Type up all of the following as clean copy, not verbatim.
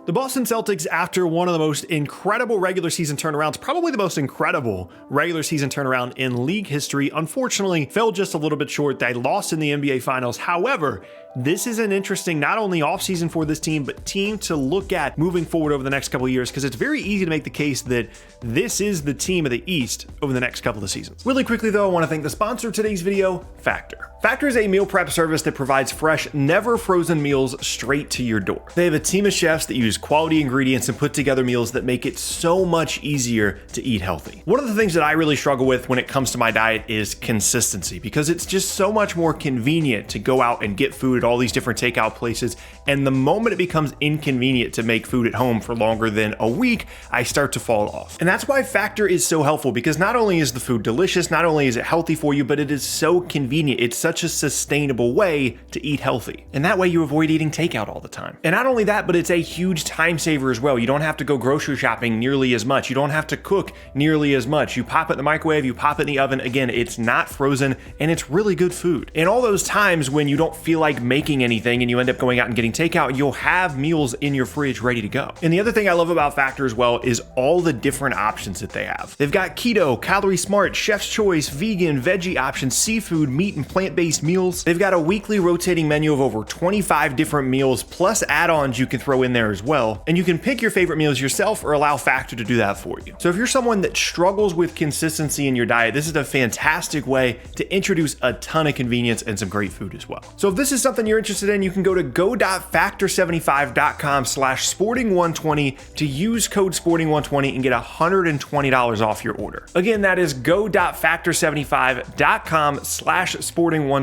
The Boston Celtics, after one of the most incredible regular season turnarounds, probably the most incredible regular season turnaround in league history, unfortunately fell just a little bit short. They lost in the NBA Finals. However, this is an interesting, not only offseason for this team, but team to look at moving forward over the next couple of years, because it's very easy to make the case that this is the team of the East over the next couple of seasons. Really quickly though, I want to thank the sponsor of today's video, Factor. Factor is a meal prep service that provides fresh, never frozen meals straight to your door. They have a team of chefs that use quality ingredients and put together meals that make it so much easier to eat healthy. One of the things that I really struggle with when it comes to my diet is consistency, because it's just so much more convenient to go out and get food at all these different takeout places. And the moment it becomes inconvenient to make food at home for longer than a week, I start to fall off. And that's why Factor is so helpful, because not only is the food delicious, not only is it healthy for you, but it is so convenient. It's such a sustainable way to eat healthy. And that way you avoid eating takeout all the time. And not only that, but it's a huge time saver as well. You don't have to go grocery shopping nearly as much. You don't have to cook nearly as much. You pop it in the microwave, you pop it in the oven. Again, it's not frozen and it's really good food. And all those times when you don't feel like making anything and you end up going out and getting takeout, you'll have meals in your fridge ready to go. And the other thing I love about Factor as well is all the different options that they have. They've got keto, calorie smart, chef's choice, vegan, veggie options, seafood, meat, and plant-based meals. They've got a weekly rotating menu of over 25 different meals, plus add-ons you can throw in there as well. And you can pick your favorite meals yourself or allow Factor to do that for you. So if you're someone that struggles with consistency in your diet, this is a fantastic way to introduce a ton of convenience and some great food as well. So if this is something you're interested in, you can go to go.factor75.com/sporting120 to use code sporting120 and get $120 off your order. Again, that is go.factor75.com/sporting120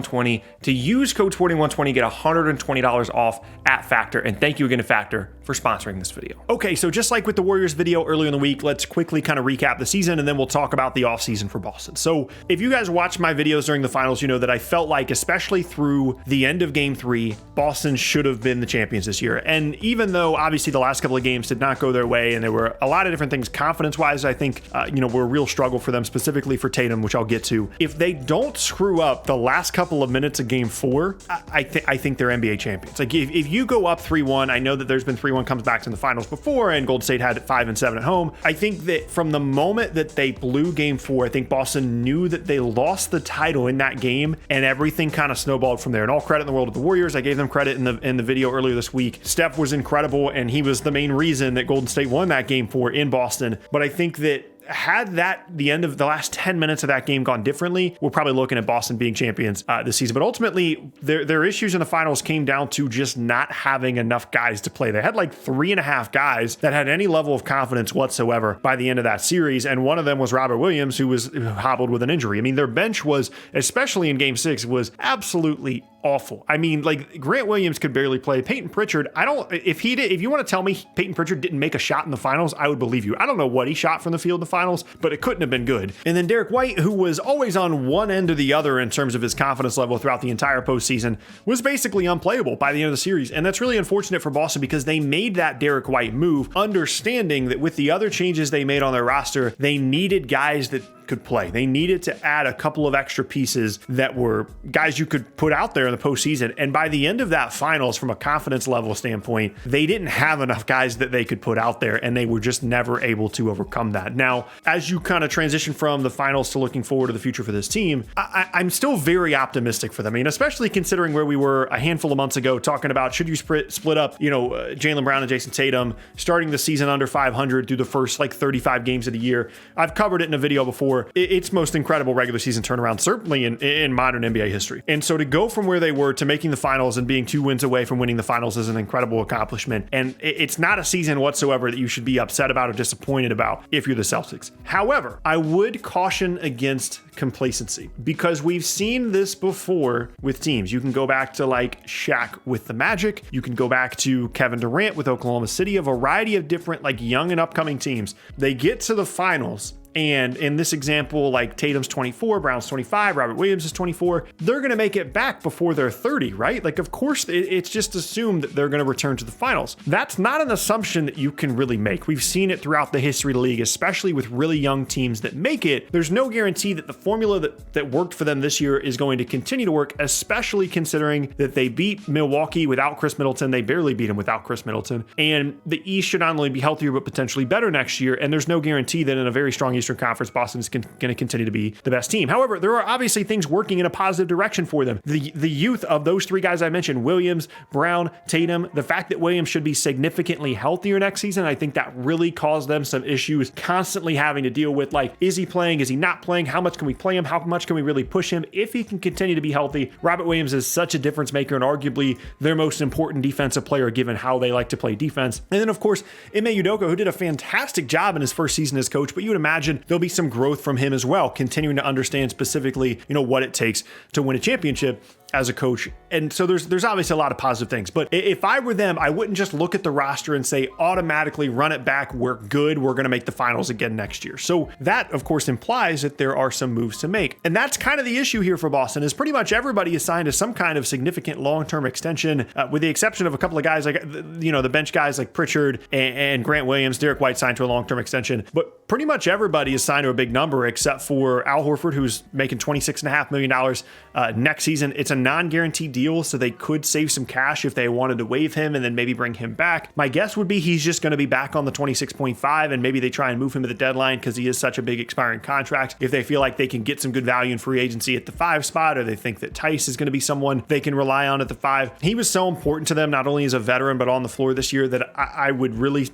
to use code sporting120, get $120 off at Factor. And thank you again to Factor for sponsoring this video. Okay, so just like with the Warriors video earlier in the week, let's quickly kind of recap the season and then we'll talk about the offseason for Boston. So if you guys watched my videos during the finals, you know that I felt like, especially through the end of game 3, Boston should have been the champions this year. And even though obviously the last couple of games did not go their way and there were a lot of different things confidence-wise, I think, were a real struggle for them, specifically for Tatum, which I'll get to. If they don't screw up the last couple of minutes of game 4, I think they're NBA champions. Like if you go up 3-1, I know that there's been 3-1 comes back in the finals before and Golden State had 5-7 at home. I think that from the moment that they blew game 4, I think Boston knew that they lost the title in that game and everything kind of snowballed from there. And all credit in the world to the Warriors. I gave them credit in the video earlier this week. Steph was incredible and he was the main reason that Golden State won that game 4 in Boston. But I think that had the end of the last 10 minutes of that game gone differently, we're probably looking at Boston being champions this season. But ultimately, their issues in the finals came down to just not having enough guys to play. They had like 3.5 guys that had any level of confidence whatsoever by the end of that series. And one of them was Robert Williams, who was hobbled with an injury. I mean, their bench was, especially in game 6, was absolutely awful. I mean, like Grant Williams could barely play. Peyton Pritchard, if you want to tell me Peyton Pritchard didn't make a shot in the finals, I would believe you. I don't know what he shot from the field in the finals, but it couldn't have been good. And then Derek White, who was always on one end or the other in terms of his confidence level throughout the entire postseason, was basically unplayable by the end of the series. And that's really unfortunate for Boston because they made that Derek White move, understanding that with the other changes they made on their roster, they needed guys that could play. They needed to add a couple of extra pieces that were guys you could put out there in the postseason. And by the end of that finals, from a confidence level standpoint, they didn't have enough guys that they could put out there, and they were just never able to overcome that. Now, as you kind of transition from the finals to looking forward to the future for this team, I'm still very optimistic for them. I mean, especially considering where we were a handful of months ago talking about should you split up, Jaylen Brown and Jayson Tatum, starting the season under 500 through the first like 35 games of the year. I've covered it in a video before. It's most incredible regular season turnaround, certainly in modern NBA history. And so to go from where they were to making the finals and being 2 wins away from winning the finals is an incredible accomplishment. And it's not a season whatsoever that you should be upset about or disappointed about if you're the Celtics. However, I would caution against complacency because we've seen this before with teams. You can go back to like Shaq with the Magic. You can go back to Kevin Durant with Oklahoma City, a variety of different like young and upcoming teams. They get to the finals And in this example, like Tatum's 24, Brown's 25, Robert Williams is 24, they're going to make it back before they're 30, right? Like, of course, it's just assumed that they're going to return to the finals. That's not an assumption that you can really make. We've seen it throughout the history of the league, especially with really young teams that make it. There's no guarantee that the formula that worked for them this year is going to continue to work, especially considering that they beat Milwaukee without Chris Middleton. They barely beat him without Chris Middleton. And the East should not only be healthier, but potentially better next year. And there's no guarantee that in a very strong Eastern Conference, Boston is going to continue to be the best team. However, there are obviously things working in a positive direction for them. The youth of those three guys I mentioned, Williams, Brown, Tatum, the fact that Williams should be significantly healthier next season, I think that really caused them some issues constantly having to deal with, like, is he playing? Is he not playing? How much can we play him? How much can we really push him? If he can continue to be healthy, Robert Williams is such a difference maker and arguably their most important defensive player given how they like to play defense. And then, of course, Ime Udoka, who did a fantastic job in his first season as coach, but you would imagine there'll be some growth from him as well, continuing to understand specifically, what it takes to win a championship as a coach. And so there's obviously a lot of positive things, but if I were them, I wouldn't just look at the roster and say automatically run it back, we're good, we're going to make the finals again next year. So that, of course, implies that there are some moves to make. And that's kind of the issue here for Boston, is pretty much everybody is signed to some kind of significant long-term extension, with the exception of a couple of guys like, the bench guys like Pritchard and Grant Williams. Derek White signed to a long-term extension, but pretty much everybody is signed to a big number except for Al Horford, who's making $26.5 million next season. It's a non-guaranteed deal, so they could save some cash if they wanted to waive him and then maybe bring him back. My guess would be he's just going to be back on the 26.5, and maybe they try and move him at the deadline because he is such a big expiring contract. If they feel like they can get some good value in free agency at the 5 spot, or they think that Tice is going to be someone they can rely on at the 5. He was so important to them, not only as a veteran, but on the floor this year, that I would really,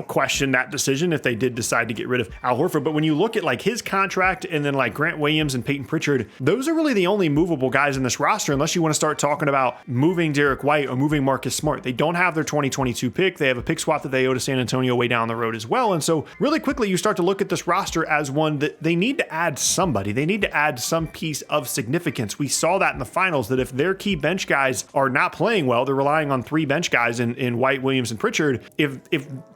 question that decision if they did decide to get rid of Al Horford. But when you look at like his contract and then like Grant Williams and Peyton Pritchard, those are really the only movable guys in this roster, unless you want to start talking about moving Derek White or moving Marcus Smart. They don't have their 2022 pick. They have a pick swap that they owe to San Antonio way down the road as well. And so really quickly, you start to look at this roster as one that they need to add somebody. They need to add some piece of significance. We saw that in the finals, that if their key bench guys are not playing well, they're relying on 3 bench guys in White, Williams, and Pritchard. If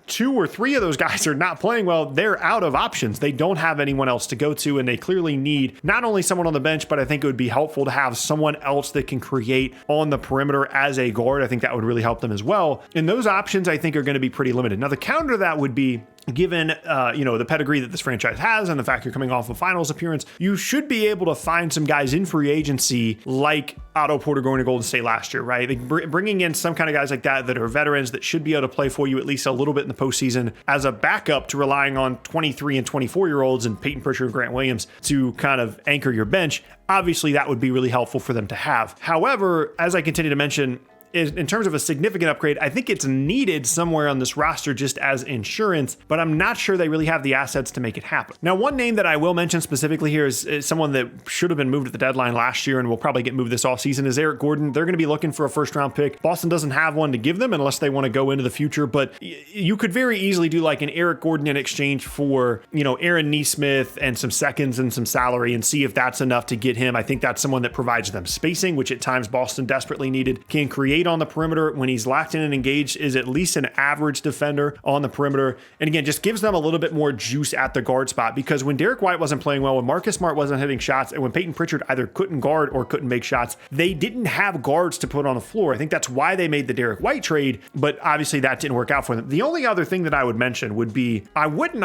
2 or 3 of those guys are not playing well, they're out of options. They don't have anyone else to go to, and they clearly need not only someone on the bench, but I think it would be helpful to have someone else that can create on the perimeter as a guard. I think that would really help them as well. And those options, I think, are going to be pretty limited. Now, the counter to that would be, given the pedigree that this franchise has and the fact you're coming off a finals appearance, you should be able to find some guys in free agency like Otto Porter going to Golden State last year, right? Bringing in some kind of guys like that are veterans that should be able to play for you at least a little bit in the postseason as a backup to relying on 23 and 24-year-olds and Peyton Pritchard and Grant Williams to kind of anchor your bench. Obviously, that would be really helpful for them to have. However, as I continue to mention, in terms of a significant upgrade, I think it's needed somewhere on this roster just as insurance, but I'm not sure they really have the assets to make it happen. Now, one name that I will mention specifically here is someone that should have been moved at the deadline last year and will probably get moved this offseason, is Eric Gordon. They're going to be looking for a first-round pick. Boston doesn't have one to give them unless they want to go into the future, but you could very easily do like an Eric Gordon in exchange for, Aaron Nesmith and some seconds and some salary and see if that's enough to get him. I think that's someone that provides them spacing, which at times Boston desperately needed, can create on the perimeter when he's locked in and engaged, is at least an average defender on the perimeter. And again, just gives them a little bit more juice at the guard spot, because when Derek White wasn't playing well, when Marcus Smart wasn't hitting shots, and when Peyton Pritchard either couldn't guard or couldn't make shots, they didn't have guards to put on the floor. I think that's why they made the Derek White trade, but obviously that didn't work out for them. The only other thing that I would mention would be, I wouldn't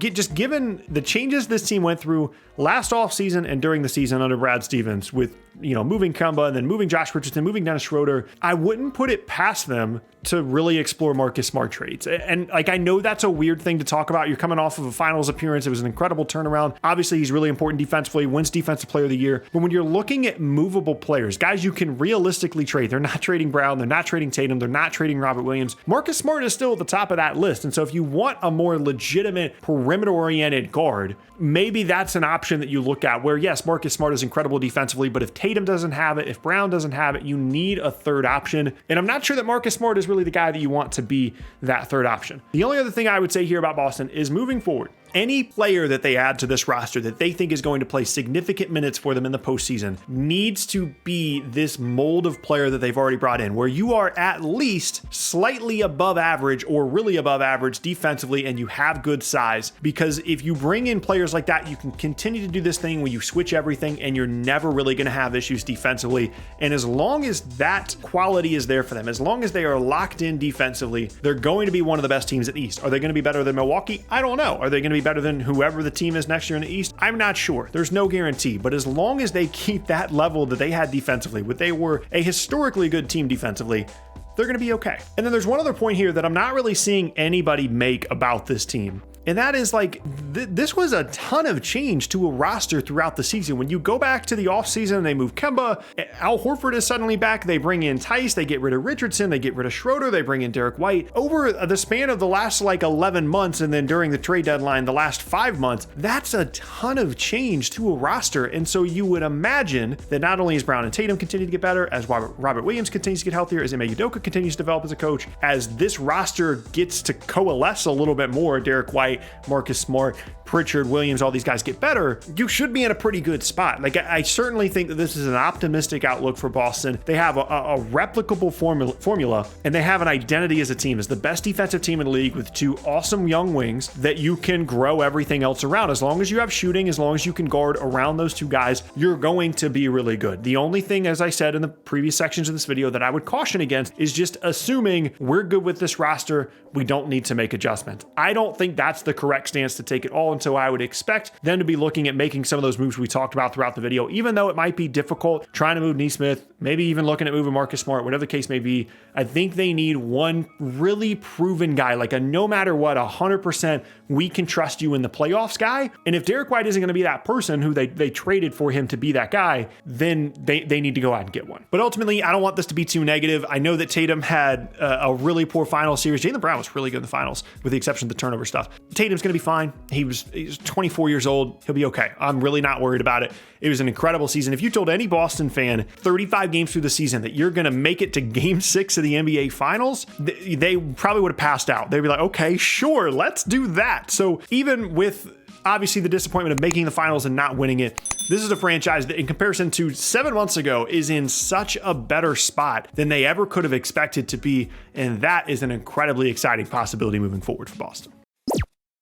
just given the changes this team went through last offseason and during the season under Brad Stevens, with moving Kemba and then moving Josh Richardson, moving Dennis Schroeder, I wouldn't put it past them to really explore Marcus Smart trades. And I know that's a weird thing to talk about. You're coming off of a finals appearance. It was an incredible turnaround. Obviously, he's really important defensively, wins Defensive Player of the Year. But when you're looking at movable players, guys you can realistically trade, they're not trading Brown, they're not trading Tatum, they're not trading Robert Williams. Marcus Smart is still at the top of that list. And so if you want a more legitimate perimeter-oriented guard, maybe that's an option that you look at where, yes, Marcus Smart is incredible defensively, but if Tatum doesn't have it, if Brown doesn't have it, you need a third option. And I'm not sure that Marcus Smart is really the guy that you want to be that third option. The only other thing I would say here about Boston is moving forward, any player that they add to this roster that they think is going to play significant minutes for them in the postseason needs to be this mold of player that they've already brought in, where you are at least slightly above average or really above average defensively and you have good size. Because if you bring in players like that, you can continue to do this thing where you switch everything and you're never really going to have issues defensively. And as long as that quality is there for them, as long as they are locked in defensively, they're going to be one of the best teams in the East. Are they going to be better than Milwaukee? I don't know. Are they going to be better than whoever the team is next year in the East? I'm not sure. There's no guarantee. But as long as they keep that level that they had defensively, what they were a historically good team defensively, they're going to be okay. And then there's one other point here that I'm not really seeing anybody make about this team. And that is like, this was a ton of change to a roster throughout the season. When you go back to the offseason, they move Kemba, Al Horford is suddenly back, they bring in Tice, they get rid of Richardson, they get rid of Schroeder, they bring in Derek White. Over the span of the last like 11 months, and then during the trade deadline, the last 5 months, that's a ton of change to a roster. And so you would imagine that not only is Brown and Tatum continue to get better, as Robert Williams continues to get healthier, as Ime Udoka continues to develop as a coach, as this roster gets to coalesce a little bit more, Derek White, Marcus Smart, Pritchard, Williams, all these guys get better, you should be in a pretty good spot. Like, I certainly think that this is an optimistic outlook for Boston. They have a replicable formula, and they have an identity as a team, as the best defensive team in the league with 2 awesome young wings that you can grow everything else around. As long as you have shooting, as long as you can guard around those 2 guys, you're going to be really good. The only thing, as I said in the previous sections of this video, that I would caution against is just assuming we're good with this roster, we don't need to make adjustments. I don't think that's the correct stance to take at all, and so I would expect them to be looking at making some of those moves we talked about throughout the video, even though it might be difficult trying to move Nesmith, maybe even looking at moving Marcus Smart, whatever the case may be. I think they need one really proven guy, like a no matter what, 100% we can trust you in the playoffs guy. And if Derek White isn't going to be that person who they traded for him to be that guy, then they need to go out and get one. But ultimately, I don't want this to be too negative. I know that Tatum had a really poor final series. Jaylen Brown was really good in the finals, with the exception of the turnover stuff. Tatum's going to be fine. He's 24 years old. He'll be okay. I'm really not worried about it. It was an incredible season. If you told any Boston fan 35 games through the season that you're going to make it to game 6 of the NBA Finals, they probably would have passed out. They'd be like, okay, sure, let's do that. So even with obviously the disappointment of making the finals and not winning it, this is a franchise that in comparison to 7 months ago is in such a better spot than they ever could have expected to be. And that is an incredibly exciting possibility moving forward for Boston.